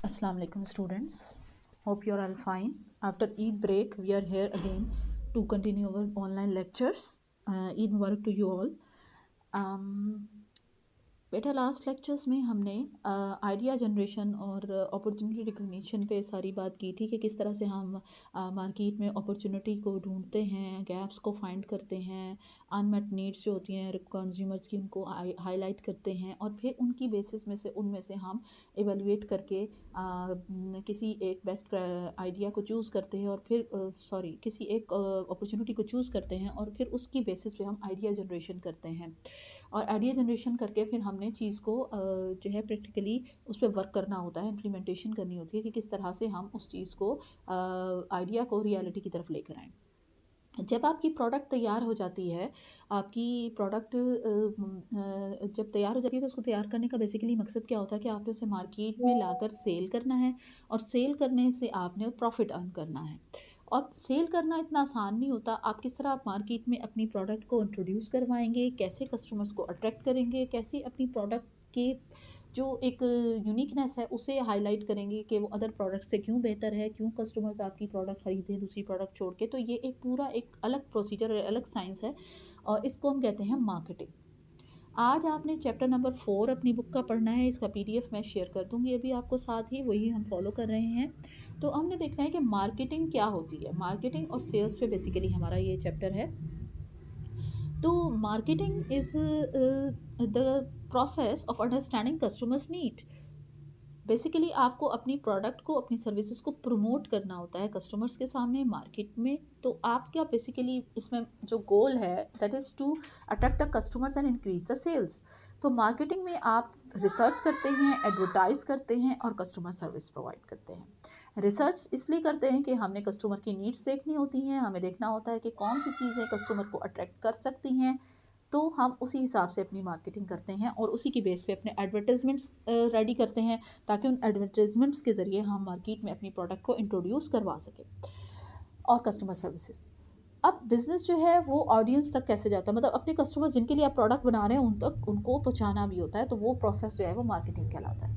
Assalamu alaikum students. Hope you are all fine. After Eid break, we are here again to continue our online lectures. Eid Mubarak to you all. बेटा last lectures में हमने idea generation और opportunity recognition पे सारी बात की थी कि किस तरह से हम मार्केट में अपॉर्चुनिटी को ढूंढते हैं, गैप्स को फाइंड करते हैं, अनमेट नीड्स जो होती हैं कंज्यूमर्स की उनको हाईलाइट करते हैं और फिर उनकी बेसिस में से उनमें से हम एवेलुएट करके किसी एक बेस्ट आइडिया को चूज़ करते हैं और फिर किसी एक अपॉर्चुनिटी को चूज़ करते हैं और फिर उसकी बेसिस पे हम आइडिया जनरेशन करते हैं और आइडिया जनरेशन करके फिर हमने चीज़ को जो है प्रैक्टिकली उस पर वर्क करना होता है, इम्प्लीमेंटेशन करनी होती है कि किस तरह से हम उस चीज़ को आइडिया को रियलिटी की तरफ लेकर आएँ। जब आपकी प्रोडक्ट तैयार हो जाती है, आपकी प्रोडक्ट जब तैयार हो जाती है तो उसको तैयार करने का बेसिकली मकसद क्या होता है कि आपने उसे मार्केट में लाकर सेल करना है और सेल करने से आपने प्रॉफिट अर्न करना है। और सेल करना इतना आसान नहीं होता। आप किस तरह आप मार्केट में अपनी प्रोडक्ट को इंट्रोड्यूस करवाएंगे, कैसे कस्टमर्स को अट्रैक्ट करेंगे, कैसे अपनी प्रोडक्ट के जो एक यूनिकनेस है उसे हाईलाइट करेंगे कि वो अदर प्रोडक्ट से क्यों बेहतर है, क्यों कस्टमर्स आपकी प्रोडक्ट ख़रीदें दूसरी प्रोडक्ट छोड़ के। तो ये एक पूरा एक अलग प्रोसीजर और अलग साइंस है और इसको हम कहते हैं मार्केटिंग। आज आपने चैप्टर नंबर 4 अपनी बुक का पढ़ना है। इसका पीडीएफ मैं शेयर कर दूंगी अभी आपको, साथ ही वही हम फॉलो कर रहे हैं। तो हमने देखना है कि मार्केटिंग क्या होती है। मार्केटिंग और सेल्स पे बेसिकली हमारा ये चैप्टर है। तो marketing is the process of understanding customers need. Basically आपको अपनी प्रोडक्ट को, अपनी सर्विसेज को प्रमोट करना होता है कस्टमर्स के सामने मार्केट में। तो आप क्या बेसिकली इसमें जो गोल है that is to attract the customers and increase the sales. तो मार्केटिंग में आप रिसर्च करते हैं, एडवर्टाइज करते हैं और कस्टमर सर्विस प्रोवाइड करते हैं। रिसर्च इसलिए करते हैं कि हमने कस्टमर की नीड्स देखनी होती हैं, हमें देखना होता है कि कौन सी चीज़ें कस्टमर को अट्रैक्ट कर सकती हैं, तो हम उसी हिसाब से अपनी मार्केटिंग करते हैं और उसी की बेस पे अपने एडवर्टाइजमेंट्स रेडी करते हैं ताकि उन एडवर्टाइजमेंट्स के ज़रिए हम मार्केट में अपनी प्रोडक्ट को इंट्रोड्यूस करवा सकें। और कस्टमर सर्विसेज, अब बिज़नेस जो है वो ऑडियंस तक कैसे जाता है, मतलब अपने कस्टमर जिनके लिए आप प्रोडक्ट बना रहे हैं उन तक उनको पहुँचाना भी होता है। तो वो प्रोसेस जो है वो मार्केटिंग कहलाता है।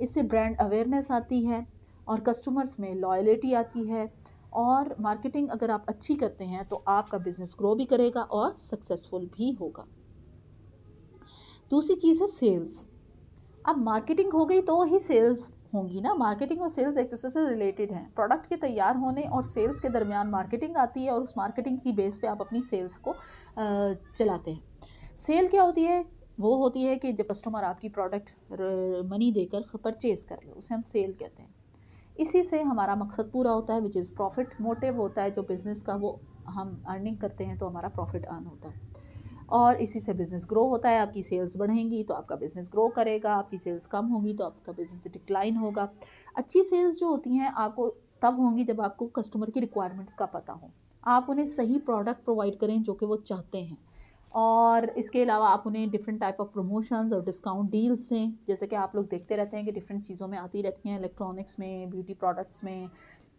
इससे ब्रांड अवेयरनेस आती है और कस्टमर्स में लॉयल्टी आती है। और मार्केटिंग अगर आप अच्छी करते हैं तो आपका बिजनेस ग्रो भी करेगा और सक्सेसफुल भी होगा। दूसरी चीज़ है सेल्स। अब मार्केटिंग हो गई तो ही सेल्स होंगी ना। मार्केटिंग और सेल्स एक दूसरे से रिलेटेड हैं। प्रोडक्ट के तैयार होने और सेल्स के दरमियान मार्केटिंग आती है और उस मार्केटिंग की बेस पे आप अपनी सेल्स को चलाते हैं। सेल क्या होती है? वो होती है कि जब कस्टमर आपकी प्रोडक्ट मनी देकर परचेज़ कर ले, उसे हम सेल कहते हैं। इसी से हमारा मकसद पूरा होता है विच इज़ प्रॉफिट मोटिव होता है जो बिज़नेस का, वो हम अर्निंग करते हैं तो हमारा प्रॉफिट अर्न होता है और इसी से बिज़नेस ग्रो होता है। आपकी सेल्स बढ़ेंगी तो आपका बिज़नेस ग्रो करेगा, आपकी सेल्स कम होगी तो आपका बिज़नेस डिक्लाइन होगा। अच्छी सेल्स जो होती हैं आपको तब होंगी जब आपको कस्टमर की रिक्वायरमेंट्स का पता हो, आप उन्हें सही प्रोडक्ट प्रोवाइड करें जो कि वो चाहते हैं और इसके अलावा आप उन्हें डिफरेंट टाइप ऑफ प्रमोशंस और डिस्काउंट डील्स दें। जैसे कि आप लोग देखते रहते हैं कि डिफरेंट चीज़ों में आती रहती हैं, इलेक्ट्रॉनिक्स में, ब्यूटी प्रोडक्ट्स में,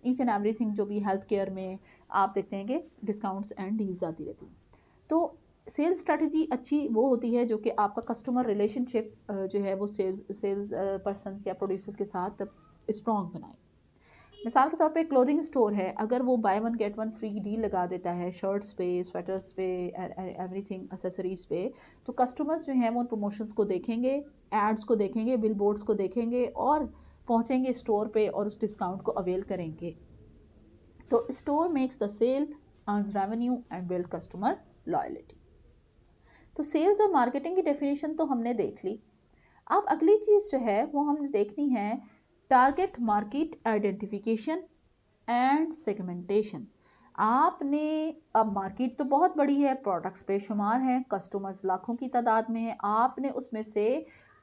ईच एंड एवरीथिंग जो भी हेल्थ केयर में आप देखते हैं कि डिस्काउंट्स एंड डील्स आती रहती हैं। तो सेल्स स्ट्रैटेजी अच्छी वो होती है जो कि आपका कस्टमर रिलेशनशिप जो है वो सेल्स पर्सन या प्रोड्यूसर्स के साथ स्ट्रॉन्ग बनाए। मिसाल के तौर पे क्लोथिंग स्टोर है, अगर वो by one get one free deal लगा देता है शर्ट्स पे, स्वेटर्स पे, एवरीथिंग एसेसरीज़ पे, तो कस्टमर्स जो हैं वो उन प्रमोशंस को देखेंगे, एड्स को देखेंगे, बिल बोर्ड्स को देखेंगे और पहुंचेंगे स्टोर पे और उस डिस्काउंट को अवेल करेंगे। तो store makes the sale, earns revenue and build customer loyalty. तो सेल्स और मार्केटिंग की डेफिनेशन तो हमने देख ली। अब अगली चीज़ जो है वो हमने देखनी है target market identification and segmentation. आपने, अब मार्केट तो बहुत बड़ी है, प्रोडक्ट्स बेशुमार हैं, कस्टमर्स लाखों की तादाद में है, आपने उसमें से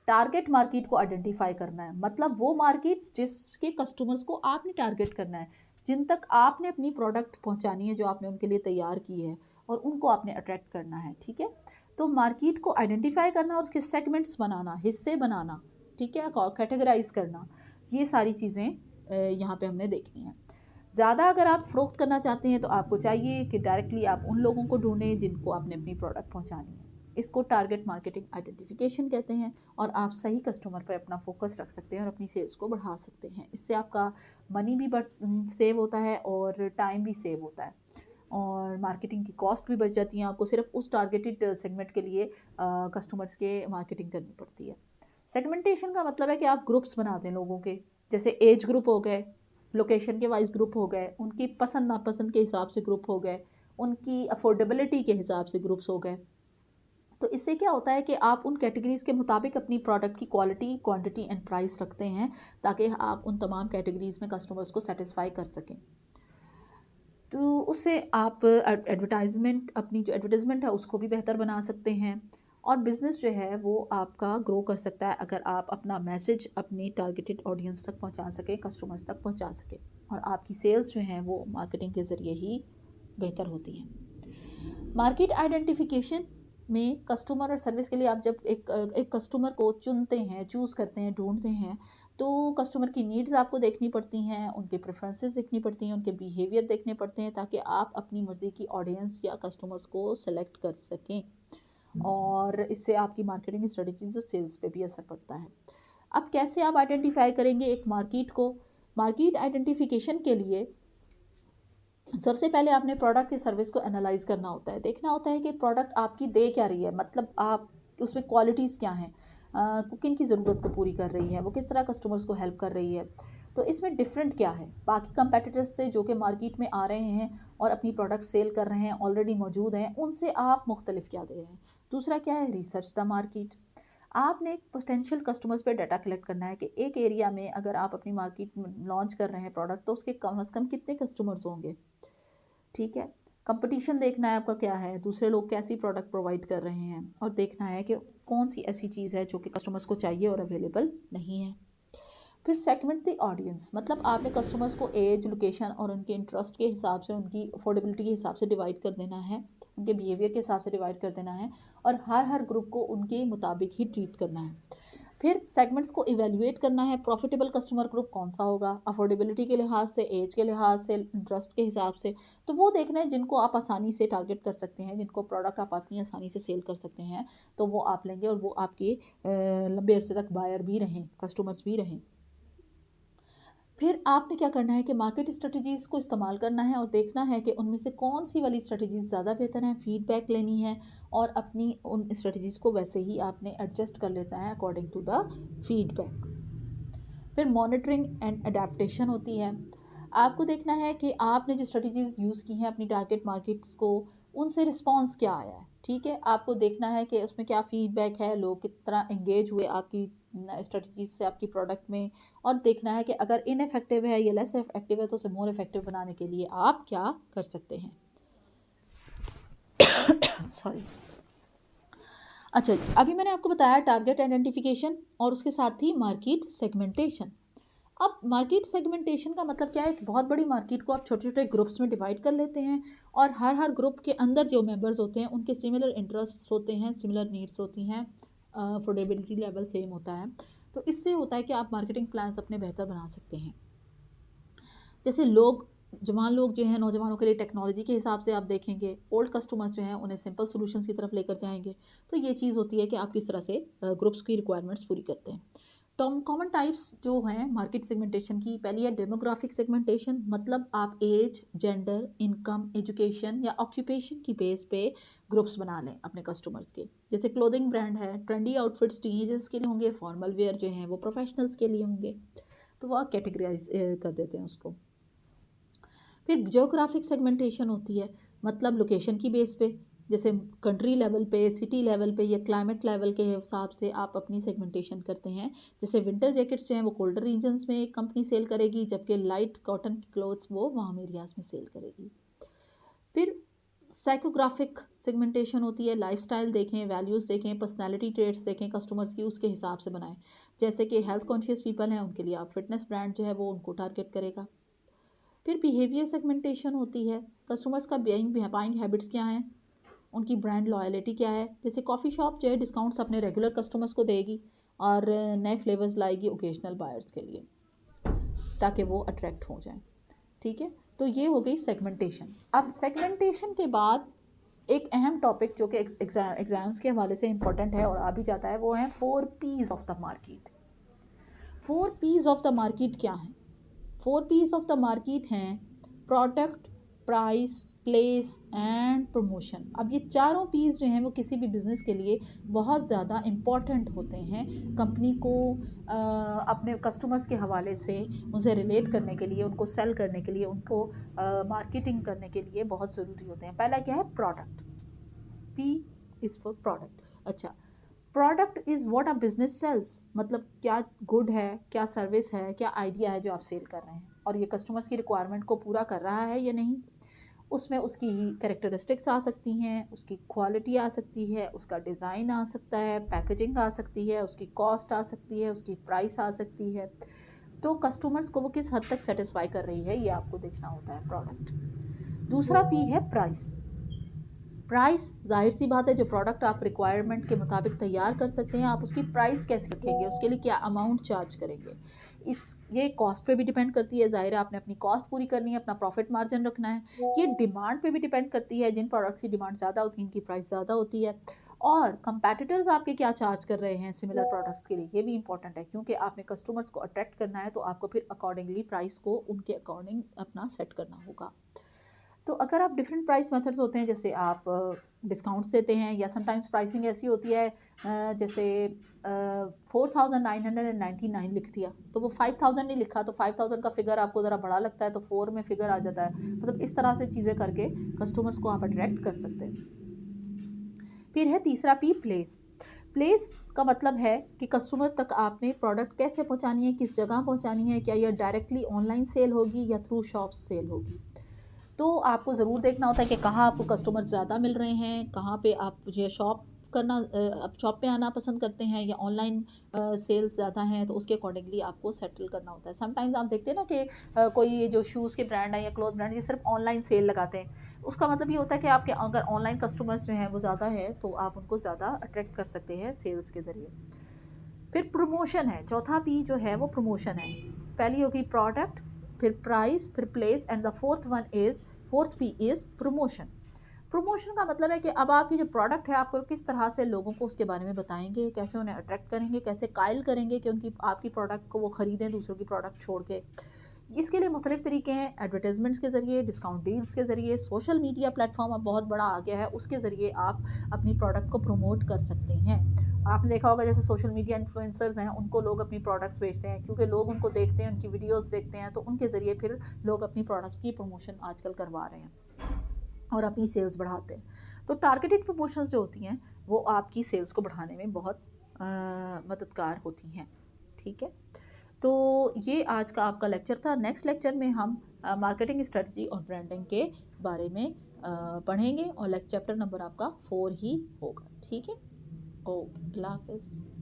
टारगेट मार्केट को आइडेंटिफाई करना है। मतलब वो मार्केट जिसके कस्टमर्स को आपने टारगेट करना है, जिन तक आपने अपनी प्रोडक्ट पहुंचानी है जो आपने उनके लिए तैयार की है और उनको आपने अट्रैक्ट करना है। ठीक है, तो मार्केट को आइडेंटिफाई करना और उसके सेगमेंट्स बनाना, हिस्से बनाना, ठीक है, कैटेगराइज करना, ये सारी चीज़ें यहाँ पे हमने देखनी है। ज़्यादा अगर आप फ़रोख्त करना चाहते हैं तो आपको चाहिए कि डायरेक्टली आप उन लोगों को ढूंढें जिनको आपने अपनी प्रोडक्ट पहुँचानी है। इसको टारगेट मार्केटिंग आइडेंटिफिकेशन कहते हैं। और आप सही कस्टमर पर अपना फोकस रख सकते हैं और अपनी सेल्स को बढ़ा सकते हैं। इससे आपका मनी भी सेव होता है और टाइम भी सेव होता है और मार्केटिंग की कॉस्ट भी बच जाती है। आपको सिर्फ उस टारगेटेड सेगमेंट के लिए कस्टमर्स के मार्केटिंग करनी पड़ती है। सेगमेंटेशन का मतलब है कि आप ग्रुप्स बनाते हैं लोगों के, जैसे एज ग्रुप हो गए, लोकेशन के वाइज ग्रुप हो गए, उनकी पसंद नापसंद के हिसाब से ग्रुप हो गए, उनकी अफोर्डेबिलिटी के हिसाब से ग्रुप्स हो गए। तो इससे क्या होता है कि आप उन कैटेगरीज़ के मुताबिक अपनी प्रोडक्ट की क्वालिटी, क्वांटिटी एंड प्राइस रखते हैं ताकि आप उन तमाम कैटेगरीज़ में कस्टमर्स को सेटिस्फाई कर सकें। तो उससे आप एडवर्टाइजमेंट, अपनी जो एडवर्टाइजमेंट है उसको भी बेहतर बना सकते हैं और बिज़नेस जो है वो आपका ग्रो कर सकता है अगर आप अपना मैसेज अपनी टारगेटेड ऑडियंस तक पहुंचा सकें, कस्टमर्स तक पहुंचा सकें। और आपकी सेल्स जो हैं वो मार्केटिंग के ज़रिए ही बेहतर होती हैं। मार्केट आइडेंटिफिकेशन में कस्टमर और सर्विस के लिए आप जब एक कस्टमर को चुनते हैं, चूज़ करते हैं, ढूंढते हैं, तो कस्टमर की नीड्स आपको देखनी पड़ती हैं, उनके प्रेफरेंसेस देखनी पड़ती हैं, उनके बिहेवियर देखने पड़ते हैं ताकि आप अपनी मर्ज़ी की ऑडियंस या कस्टमर्स को सेलेक्ट कर सकें और इससे आपकी मार्केटिंग स्ट्रेटजीज और सेल्स पे भी असर पड़ता है। अब कैसे आप आइडेंटिफाई करेंगे एक मार्केट को? मार्केट आइडेंटिफिकेशन के लिए सबसे पहले आपने प्रोडक्ट की सर्विस को एनालाइज करना होता है, देखना होता है कि प्रोडक्ट आपकी दे क्या रही है, मतलब आप उसमें क्वालिटीज़ क्या हैं, किन की ज़रूरत को पूरी कर रही है, वो किस तरह कस्टमर्स को हेल्प कर रही है, तो इसमें डिफरेंट क्या है बाकी कंपेटिटर्स से जो कि मार्केट में आ रहे हैं और अपनी प्रोडक्ट सेल कर रहे हैं, ऑलरेडी मौजूद हैं, उनसे आप मुख्तलिफ क्या दे रहे हैं। दूसरा क्या है, रिसर्च द मार्केट। आपने एक पोटेंशियल कस्टमर्स पे डाटा कलेक्ट करना है कि एक एरिया में अगर आप अपनी मार्केट में लॉन्च कर रहे हैं प्रोडक्ट तो उसके कम से कम कितने कस्टमर्स होंगे। ठीक है, कंपटीशन देखना है आपका क्या है, दूसरे लोग कैसी प्रोडक्ट प्रोवाइड कर रहे हैं और देखना है कि कौन सी ऐसी चीज़ है जो कि कस्टमर्स को चाहिए और अवेलेबल नहीं है। फिर सेगमेंट द ऑडियंस, मतलब आपने कस्टमर्स को एज, लोकेशन और उनके इंटरेस्ट के हिसाब से, उनकी अफोर्डेबिलिटी के हिसाब से डिवाइड कर देना है, उनके बिहेवियर के हिसाब से डिवाइड कर देना है और हर ग्रुप को उनके मुताबिक ही ट्रीट करना है। फिर सेगमेंट्स को इवेल्युएट करना है, प्रॉफिटेबल कस्टमर ग्रुप कौन सा होगा, अफोर्डेबिलिटी के लिहाज से, एज के लिहाज से, इंटरेस्ट के हिसाब से। तो वो देखना है जिनको आप आसानी से टारगेट कर सकते हैं, जिनको प्रोडक्ट आप अपनी आसानी से सेल कर सकते हैं, तो वो आप लेंगे और वो आपके लंबे अरसे तक बायर भी रहें, कस्टमर्स भी रहें। फिर आपने क्या करना है कि मार्केट स्ट्रेटजीज़ को इस्तेमाल करना है और देखना है कि उनमें से कौन सी वाली स्ट्रेटजीज़ ज़्यादा बेहतर हैं, फीडबैक लेनी है और अपनी उन स्ट्रेटजीज़ को वैसे ही आपने एडजस्ट कर लेता है अकॉर्डिंग टू द फीडबैक। फिर मॉनिटरिंग एंड अडेप्टेशन होती है। आपको देखना है कि आपने जो स्ट्रेटजीज़ यूज़ की हैं अपनी टारगेट मार्केट्स को, उनसे रिस्पॉन्स क्या आया है। ठीक है, आपको देखना है कि उसमें क्या फीडबैक है, लोग कितना एंगेज हुए आपकी स्ट्रेटजीज से, आपकी प्रोडक्ट में, और देखना है कि अगर इनफेक्टिव है या लेस इफेक्टिव है तो उसे मोर इफेक्टिव बनाने के लिए आप क्या कर सकते हैं। सॉरी। अच्छा, अभी मैंने आपको बताया टारगेट आइडेंटिफिकेशन और उसके साथ ही मार्केट सेगमेंटेशन। अब मार्केट सेगमेंटेशन का मतलब क्या है, एक बहुत बड़ी मार्केट को आप छोटे छोटे ग्रुप्स में डिवाइड कर लेते हैं और हर ग्रुप के अंदर जो मेंबर्स होते हैं उनके सिमिलर इंटरेस्ट्स होते हैं, सिमिलर नीड्स होती हैं, अफोर्डेबिलिटी लेवल सेम होता है। तो इससे होता है कि आप मार्केटिंग प्लान्स अपने बेहतर बना सकते हैं। जैसे लोग, जवान लोग जो हैं, नौजवानों के लिए टेक्नोलॉजी के हिसाब से आप देखेंगे, ओल्ड कस्टमर्स जो हैं उन्हें सिंपल सॉल्यूशंस की तरफ लेकर जाएंगे। तो ये चीज़ होती है कि आप किस तरह से ग्रुप्स की रिक्वायरमेंट्स पूरी करते हैं। टॉम कॉमन टाइप्स जो हैं मार्केट सेगमेंटेशन की, पहली है डेमोग्राफिक सेगमेंटेशन, मतलब आप एज, जेंडर, इनकम, एजुकेशन या ऑक्यूपेशन की बेस पे ग्रुप्स बना लें अपने कस्टमर्स के। जैसे क्लोथिंग ब्रांड है, ट्रेंडी आउटफिट्स टीनेजर्स के लिए होंगे, फॉर्मल वेयर जो हैं वो प्रोफेशनल्स के लिए होंगे, तो वो आप कैटेगराइज कर देते हैं उसको। फिर जियोग्राफिक सेगमेंटेशन होती है, मतलब लोकेशन की बेस पे, जैसे कंट्री लेवल पे, सिटी लेवल पे या क्लाइमेट लेवल के हिसाब से आप अपनी सेगमेंटेशन करते हैं। जैसे विंटर जैकेट्स जो हैं वो कोल्डर रीजन्स में एक कंपनी सेल करेगी, जबकि लाइट कॉटन की क्लोथ्स वो वार्म एरियाज़ में सेल करेगी। फिर साइकोग्राफिक सेगमेंटेशन होती है, लाइफस्टाइल देखें, वैल्यूज़ देखें, पर्सनालिटी ट्रेट्स देखें कस्टमर्स की, उसके हिसाब से बनाएं। जैसे कि हेल्थ कॉन्शियस पीपल हैं, उनके लिए आप फिटनेस ब्रांड जो है वो उनको टारगेट करेगा। फिर बिहेवियर सेगमेंटेशन होती है, कस्टमर्स का बाइंग हैबिट्स क्या हैं, उनकी ब्रांड लॉयलिटी क्या है। जैसे कॉफ़ी शॉप जो है डिस्काउंट्स अपने रेगुलर कस्टमर्स को देगी और नए फ्लेवर्स लाएगी ओकेजनल बायर्स के लिए ताकि वो अट्रैक्ट हो जाएं। ठीक है, तो ये हो गई सेगमेंटेशन। अब सेगमेंटेशन के बाद एक अहम टॉपिक जो कि एग्जाम्स के हवाले से इम्पोर्टेंट है और आ भी जाता है, वो है 4 P's of the market. 4 P's of the market क्या हैं? 4 P's ऑफ द मार्केट हैं product, price, place and promotion. अब ये चारों P's जो हैं वो किसी भी बिज़नेस के लिए बहुत ज़्यादा इम्पॉर्टेंट होते हैं। कंपनी को अपने कस्टमर्स के हवाले से उनसे रिलेट करने के लिए, उनको सेल करने के लिए, उनको मार्केटिंग करने के लिए बहुत ज़रूरी होते हैं। पहला क्या है? Product. P is for product. अच्छा, product is what a business sells, मतलब क्या गुड है, क्या सर्विस है, क्या आइडिया है जो आप सेल कर रहे हैं, और ये कस्टमर्स की रिक्वायरमेंट को पूरा कर रहा है या नहीं। उसमें उसकी कैरेक्टरिस्टिक्स आ सकती हैं, उसकी क्वालिटी आ सकती है, उसका डिज़ाइन आ सकता है, पैकेजिंग आ सकती है, उसकी कॉस्ट आ सकती है, उसकी प्राइस आ सकती है। तो कस्टमर्स को वो किस हद तक सेटिस्फाई कर रही है, ये आपको देखना होता है प्रोडक्ट। दूसरा P है प्राइस। प्राइस, जाहिर सी बात है, जो प्रोडक्ट आप रिक्वायरमेंट के मुताबिक तैयार कर सकते हैं, आप उसकी प्राइस कैसे रखेंगे, उसके लिए क्या अमाउंट चार्ज करेंगे। ये कॉस्ट पे भी डिपेंड करती है, ज़ाहिर है आपने अपनी कॉस्ट पूरी करनी है, अपना प्रॉफिट मार्जिन रखना है। ये डिमांड पे भी डिपेंड करती है, जिन प्रोडक्ट्स की डिमांड ज़्यादा होती है उनकी प्राइस ज़्यादा होती है। और कंपैटिटर्स आपके क्या चार्ज कर रहे हैं सिमिलर प्रोडक्ट्स के लिए, ये भी इंपॉर्टेंट है, क्योंकि आपने कस्टमर्स को अट्रैक्ट करना है तो आपको फिर अकॉर्डिंगली प्राइस को उनके अकॉर्डिंग अपना सेट करना होगा। तो अगर आप डिफरेंट प्राइस मेथड्स होते हैं, जैसे आप डिस्काउंट्स देते हैं, या समटाइम्स प्राइसिंग ऐसी होती है जैसे 4999 लिख दिया तो वो 5000 नहीं लिखा, तो 5000 का फिगर आपको ज़रा बड़ा लगता है तो 4 में फिगर आ जाता है। मतलब इस तरह से चीज़ें करके कस्टमर्स को आप अट्रैक्ट कर सकते हैं। फिर है तीसरा P, प्लेस। प्लेस का मतलब है कि कस्टमर तक आपने प्रोडक्ट कैसे पहुंचानी है, किस जगह पहुंचानी है, क्या यह डायरेक्टली ऑनलाइन सेल होगी या थ्रू शॉप्स सेल होगी। तो आपको ज़रूर देखना होता है कि कहाँ आपको कस्टमर ज़्यादा मिल रहे हैं, कहाँ पे आप जो शॉप करना, आप शॉप पे आना पसंद करते हैं या ऑनलाइन सेल्स ज़्यादा हैं, तो उसके अकॉर्डिंगली आपको सेटल करना होता है। समटाइम्स आप देखते हैं ना कि कोई जो शूज़ के ब्रांड है या क्लॉथ ब्रांड ये सिर्फ ऑनलाइन सेल लगाते हैं। उसका मतलब ये होता है कि आपके अगर ऑनलाइन कस्टमर्स जो हैं वो ज़्यादा हैं तो आप उनको ज़्यादा अट्रैक्ट कर सकते हैं सेल्स के ज़रिए। फिर प्रमोशन है, चौथा P जो है वो प्रमोशन है। पहली होगी प्रोडक्ट, फिर प्राइस, फिर place and the fourth P is promotion. Promotion का मतलब है कि अब आपकी जो प्रोडक्ट है आपको किस तरह से लोगों को उसके बारे में बताएंगे, कैसे उन्हें अट्रैक्ट करेंगे, कैसे कायल करेंगे कि उनकी आपकी प्रोडक्ट को वो ख़रीदें दूसरों की प्रोडक्ट छोड़ के। इसके लिए मुख्तलिफ तरीके हैं, एडवर्टाइजमेंट्स के ज़रिए, डिस्काउंट डील्स के ज़रिए, सोशल मीडिया प्लेटफॉर्म अब बहुत बड़ा आ गया है, उसके ज़रिए आप अपनी प्रोडक्ट को प्रमोट कर सकते हैं। आपने देखा होगा जैसे सोशल मीडिया इन्फ्लुएंसर्स हैं, उनको लोग अपनी प्रोडक्ट्स बेचते हैं क्योंकि लोग उनको देखते हैं, उनकी वीडियोस देखते हैं, तो उनके ज़रिए फिर लोग अपनी प्रोडक्ट्स की प्रमोशन आजकल करवा रहे हैं और अपनी सेल्स बढ़ाते हैं। तो टारगेटेड प्रमोशंस जो होती हैं वो आपकी सेल्स को बढ़ाने में बहुत मददगार होती हैं। ठीक है, तो ये आज का आपका लेक्चर था। नेक्स्ट लेक्चर में हम मार्केटिंग स्ट्रेटजी और ब्रांडिंग के बारे में पढ़ेंगे और चैप्टर नंबर आपका 4 ही होगा। ठीक है, ओके, अल्लाह हाफिज़।